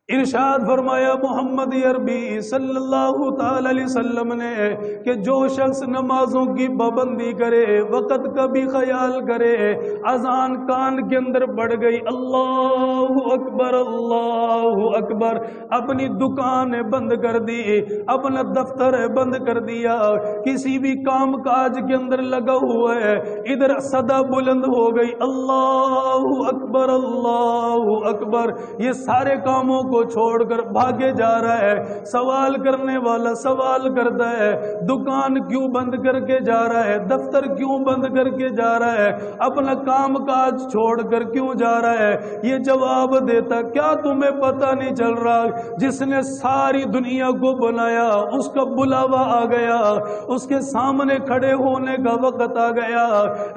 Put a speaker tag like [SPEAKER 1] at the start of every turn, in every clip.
[SPEAKER 1] ارشاد فرمایا محمد عربی صلی اللہ تعالی علیہ وسلم نے کہ جو شخص نمازوں کی پابندی کرے، وقت کا بھی خیال کرے، اذان کان کے اندر پڑ گئی، اللہ اکبر اللہ اکبر، اپنی دکان بند کر دی، اپنا دفتر بند کر دیا، کسی بھی کام کاج کے اندر لگا ہوا ہے، ادھر صدا بلند ہو گئی، اللہ اکبر اللہ اکبر، یہ سارے کاموں کو چھوڑ کر بھاگے جا رہا ہے۔ سوال کرنے والا سوال کرتا ہے، دکان کیوں بند کر کے جا رہا ہے، دفتر کیوں بند کر کے جا رہا ہے، اپنا کام کاج چھوڑ کر کیوں جا رہا ہے؟ یہ جواب دیتا، کیا تمہیں پتہ نہیں چل رہا جس نے ساری دنیا کو بنایا اس کا بلاوا آ گیا، اس کے سامنے کھڑے ہونے کا وقت آ گیا۔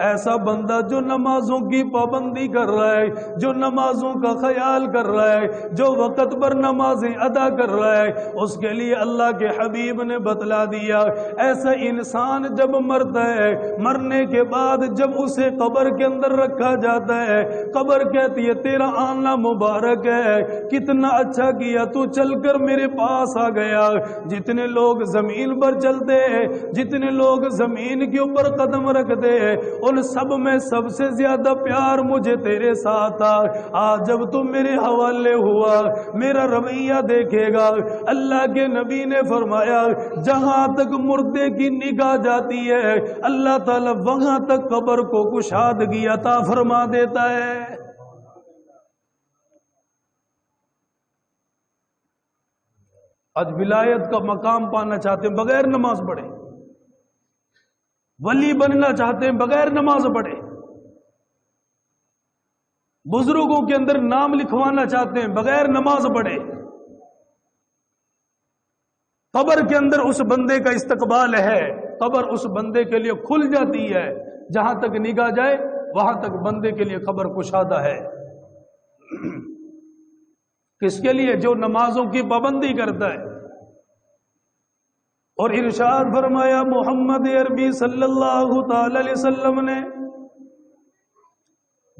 [SPEAKER 1] ایسا بندہ جو نمازوں کی پابندی کر رہا ہے، جو نمازوں کا خیال کر رہا ہے، جو وقت پر نمازیں ادا کر رہا ہے، اس کے لیے اللہ کے حبیب نے بتلا دیا، ایسا انسان جب مرتا ہے، مرنے کے بعد جب اسے قبر کے اندر رکھا جاتا ہے، قبر کہتی ہے تیرا آنا مبارک ہے، کتنا اچھا کیا تو چل کر میرے پاس آ گیا۔ جتنے لوگ زمین پر چلتے ہیں، جتنے لوگ زمین کے اوپر قدم رکھتے ہیں، ان سب میں سب سے زیادہ پیار مجھے تیرے ساتھ تھا۔ آج جب تم میرے حوالے ہوا، میرا رویہ دیکھے گا۔ اللہ کے نبی نے فرمایا جہاں تک مردے کی نگاہ جاتی ہے، اللہ تعالیٰ وہاں تک قبر کو کشادگی عطا فرما دیتا ہے۔ آج ولایت کا مقام پانا چاہتے ہیں بغیر نماز پڑھے، ولی بننا چاہتے ہیں بغیر نماز پڑھے، بزرگوں کے اندر نام لکھوانا چاہتے ہیں بغیر نماز پڑھے، قبر کے اندر اس بندے کا استقبال ہے، قبر اس بندے کے لیے کھل جاتی ہے، جہاں تک نگاہ جائے وہاں تک بندے کے لیے قبر کشادہ ہے۔ کس کے لیے؟ جو نمازوں کی پابندی کرتا ہے۔ اور ارشاد فرمایا محمد عربی صلی اللہ تعالی علیہ وسلم نے،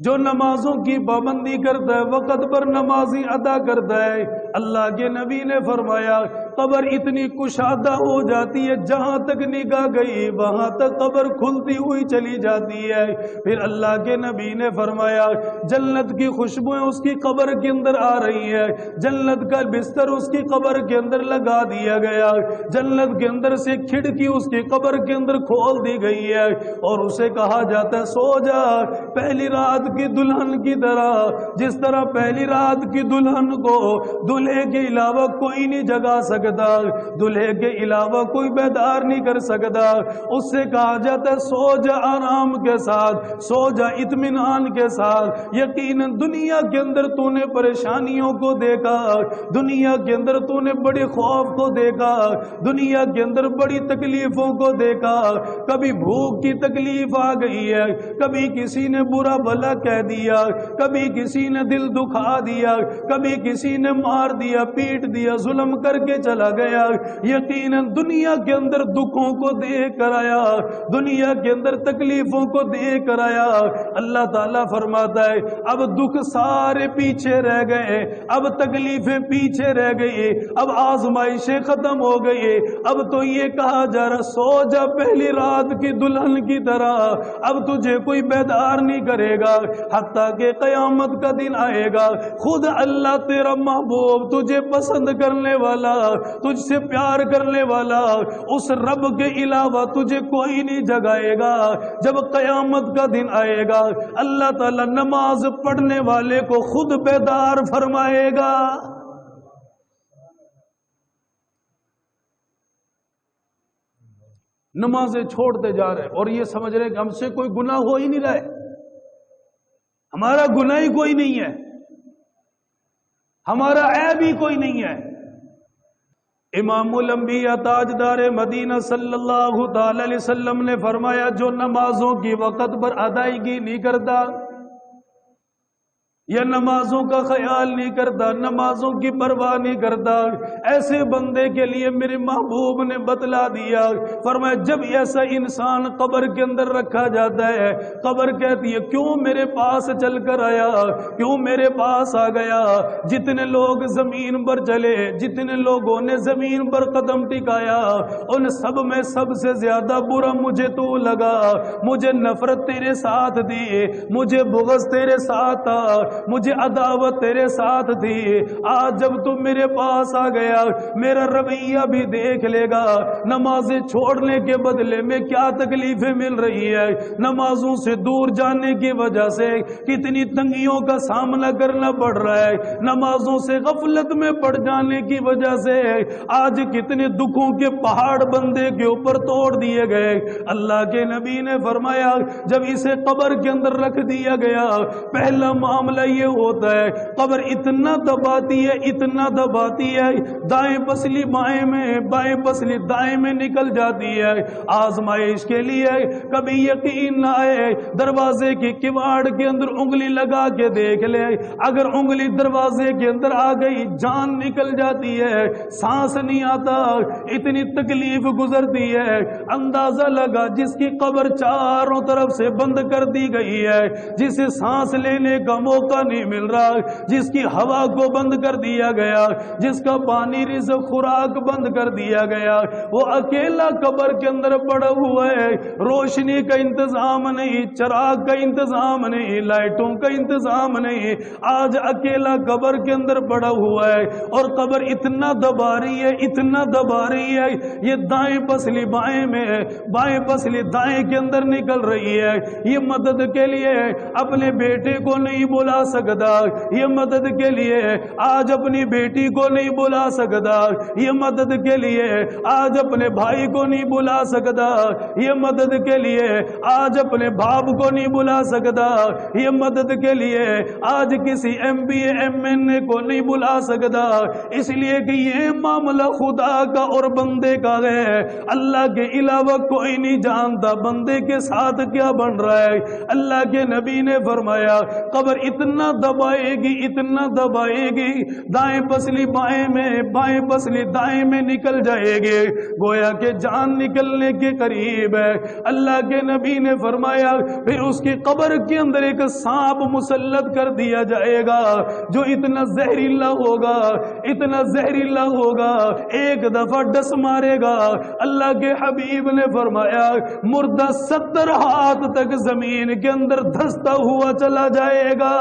[SPEAKER 1] جو نمازوں کی پابندی کرتا ہے، وقت پر نمازیں ادا کرتا ہے، اللہ کے نبی نے فرمایا قبر اتنی کشادہ ہو جاتی ہے، جہاں تک نگاہ گئی وہاں تک قبر کھلتی ہوئی چلی جاتی ہے۔ پھر اللہ کے نبی نے فرمایا جنت کی خوشبوئیں اس کی قبر کے اندر آ رہی ہے، جنت کا بستر اس کی قبر کے اندر لگا دیا گیا، جنت کے اندر سے کھڑکی اس کی قبر کے اندر کھول دی گئی ہے، اور اسے کہا جاتا ہے سو جا پہلی رات کی دلہن کی طرح، جس طرح پہلی رات کی دلہن کو دلہے کے علاوہ کوئی نہیں جگا سکتا، دلہے کے علاوہ کوئی بیدار نہیں کر سکتا، اس سے کہا جاتا ہے سو جا آرام کے ساتھ، سو جا اطمینان کے ساتھ۔ یقیناً دنیا کے اندر تو نے پریشانیوں کو دیکھا، دنیا کے اندر تو نے بڑے خوف کو دیکھا، دنیا کے اندر بڑی تکلیفوں کو دیکھا، کبھی بھوک کی تکلیف آ گئی ہے، کبھی کسی نے برا بھلا کہہ دیا، کبھی کسی نے دل دکھا دیا، کبھی کسی نے مار دیا، پیٹ دیا، ظلم کر کے چلا گیا۔ یقیناً دنیا کے اندر دکھوں کو دیکھ کر آیا، دنیا کے اندر تکلیفوں کو دیکھ کر آیا۔ اللہ تعالیٰ فرماتا ہے اب دکھ سارے پیچھے رہ گئے، اب تکلیفیں پیچھے رہ گئی، اب آزمائشیں ختم ہو گئی، اب تو یہ کہا جا رہا سو جا پہلی رات کی دلہن کی طرح، اب تجھے کوئی بیدار نہیں کرے گا حتیٰ کہ قیامت کا دن آئے گا، خود اللہ تیرا محبوب تجھے پسند کرنے والا، تجھ سے پیار کرنے والا، اس رب کے علاوہ تجھے کوئی نہیں جگائے گا۔ جب قیامت کا دن آئے گا اللہ تعالیٰ نماز پڑھنے والے کو خود بیدار فرمائے گا۔ نمازیں چھوڑتے جا رہے اور یہ سمجھ رہے کہ ہم سے کوئی گناہ ہو ہی نہیں رہا ہے، ہمارا گناہ ہی کوئی نہیں ہے، ہمارا عیب ہی کوئی نہیں ہے۔ امام الانبیاء تاجدار مدینہ صلی اللہ تعالی علیہ وسلم نے فرمایا جو نمازوں کی وقت پر ادائیگی نہیں کرتا، یا نمازوں کا خیال نہیں کرتا، نمازوں کی پرواہ نہیں کرتا، ایسے بندے کے لیے میرے محبوب نے بتلا دیا، فرمایا جب ایسا انسان قبر کے اندر رکھا جاتا ہے، قبر کہتی ہے کیوں میرے پاس چل کر آیا، کیوں میرے پاس آ گیا؟ جتنے لوگ زمین پر چلے، جتنے لوگوں نے زمین پر قدم ٹکایا، ان سب میں سب سے زیادہ برا مجھے تو لگا، مجھے نفرت تیرے ساتھ دی، مجھے بغض تیرے ساتھ تھا، مجھے عداوت تیرے ساتھ تھی، آج جب تم میرے پاس آ گیا میرا رویہ بھی دیکھ لے گا، نمازیں چھوڑنے کے بدلے میں کیا تکلیفیں مل رہی ہے، نمازوں سے دور جانے کی وجہ سے کتنی تنگیوں کا سامنا کرنا پڑ رہا ہے، نمازوں سے غفلت میں پڑ جانے کی وجہ سے آج کتنے دکھوں کے پہاڑ بندے کے اوپر توڑ دیے گئے۔ اللہ کے نبی نے فرمایا جب اسے قبر کے اندر رکھ دیا گیا، پہلا معاملہ یہ ہوتا ہے قبر اتنا دباتی ہے، اتنا دباتی ہے، دائیں پسلی بائیں میں، بائیں پسلی دائیں میں نکل جاتی ہے، آزمائش کے لیے کبھی یقین نہ آئے، دروازے کی کواڑ کے اندر انگلی لگا کے دیکھ لے، اگر انگلی دروازے کے اندر آ گئی جان نکل جاتی ہے، سانس نہیں آتا، اتنی تکلیف گزرتی ہے، اندازہ لگا جس کی قبر چاروں طرف سے بند کر دی گئی ہے، جسے سانس لینے کا موقع نہیں مل رہا، جس کی ہوا کو بند کر دیا گیا، جس کا پانی رزق خوراک بند کر دیا گیا، وہ اکیلا قبر کے اندر پڑا ہوا ہے، روشنی کا انتظام نہیں، چراغ کا انتظام نہیں، لائٹوں کا انتظام نہیں، آج اکیلا قبر کے اندر پڑا ہوا ہے، اور قبر اتنا دبا رہی ہے، اتنا دبا رہی ہے، یہ دائیں پسلی بائیں میں، بائیں پسلی دائیں کے اندر نکل رہی ہے، یہ مدد کے لیے اپنے بیٹے کو نہیں بلا سکتا، یہ مدد کے لیے آج اپنی بیٹی کو نہیں بلا سکتا، یہ مدد کے لیے آج اپنے بھائی کو نہیں بلا سکتا، یہ مدد کے لیے آج اپنے باپ کو نہیں بلا سکتا، یہ مدد کے لیے آج کسی ایم پی ایم این اے کو نہیں بلا سکتا، اس لیے کہ یہ معاملہ خدا کا اور بندے کا ہے، اللہ کے علاوہ کوئی نہیں جانتا بندے کے ساتھ کیا بن رہا ہے۔ اللہ کے نبی نے فرمایا قبر اتنا دبائے گی، اتنا دبائے گی، دائیں پسلی بائیں میں، بائیں پسلی دائیں میں نکل جائے گی، گویا کہ جان نکلنے کے قریب ہے۔ اللہ کے نبی نے فرمایا پھر اس کی قبر کے اندر ایک سانپ مسلط کر دیا جائے گا جو اتنا زہریلا ہوگا، اتنا زہریلا ہوگا، ایک دفعہ ڈس مارے گا، اللہ کے حبیب نے فرمایا مردہ 70 ہاتھ تک زمین کے اندر دھستا ہوا چلا جائے گا۔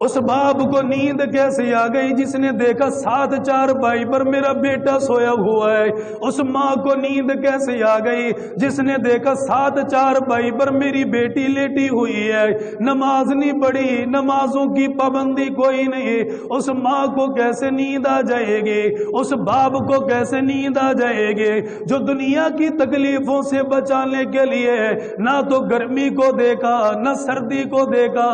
[SPEAKER 1] اس باپ کو نیند کیسے آ گئی جس نے دیکھا 7 چارپائی پر میرا بیٹا سویا ہوا ہے؟ اس ماں کو نیند کیسے آ گئی جس نے دیکھا 7 چارپائی پر میری بیٹی لیٹی ہوئی ہے، نماز نہیں پڑھی، نمازوں کی پابندی کوئی نہیں؟ اس ماں کو کیسے نیند آ جائے گی؟ اس باپ کو کیسے نیند آ جائے گی جو دنیا کی تکلیفوں سے بچانے کے لیے نہ تو گرمی کو دیکھا، نہ سردی کو دیکھا،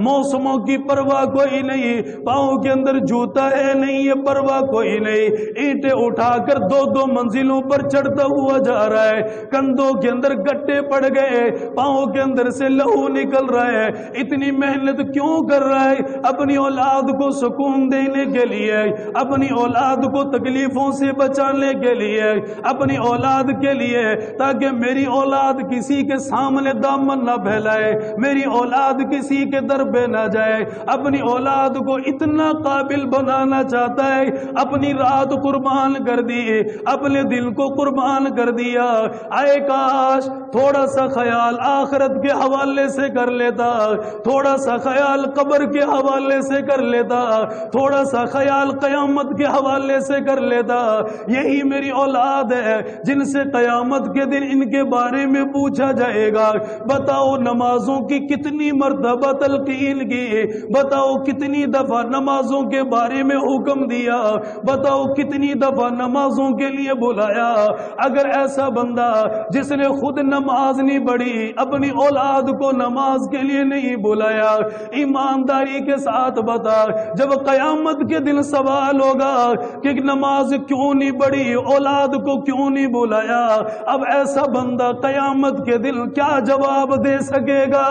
[SPEAKER 1] موسموں کی پرواہ کوئی نہیں، پاؤں کے اندر جوتا ہے نہیں، یہ پرواہ کوئی نہیں، اینٹیں اٹھا کر 2 منزلوں پر چڑھتا ہوا جا رہا ہے، کندھوں کے اندر گٹے پڑ گئے، پاؤں کے اندر سے لہو نکل رہا ہے، اتنی محنت کیوں کر رہا ہے؟ اپنی اولاد کو سکون دینے کے لیے، اپنی اولاد کو تکلیفوں سے بچانے کے لیے، اپنی اولاد کے لیے، تاکہ میری اولاد کسی کے سامنے دامن نہ پھیلائے، میری اولاد کسی کے در پہ نہ جائے، اپنی اولاد کو اتنا قابل بنانا چاہتا ہے، اپنی رات قربان کر دی، اپنے دل کو قربان کر دیا۔ اے کاش تھوڑا سا خیال آخرت کے حوالے سے کر لیتا، تھوڑا سا خیال قبر کے حوالے سے کر لیتا، تھوڑا سا خیال قیامت کے حوالے سے کر لیتا۔ یہی میری اولاد ہے جن سے قیامت کے دن ان کے بارے میں پوچھا جائے گا، بتاؤ نمازوں کی کتنی مرتبہ تلقین کی، بتاؤ بتاؤ کتنی دفعہ نمازوں کے بارے میں حکم دیا، بتاؤ کتنی دفعہ نمازوں کے لیے بلایا۔ اگر ایسا بندہ جس نے خود نماز نہیں پڑھی، اپنی اولاد کو نماز کے لیے نہیں بلایا، ایمانداری کے ساتھ بتا، جب قیامت کے دن سوال ہوگا کہ نماز کیوں نہیں پڑھی، اولاد کو کیوں نہیں بلایا، اب ایسا بندہ قیامت کے دن کیا جواب دے سکے گا؟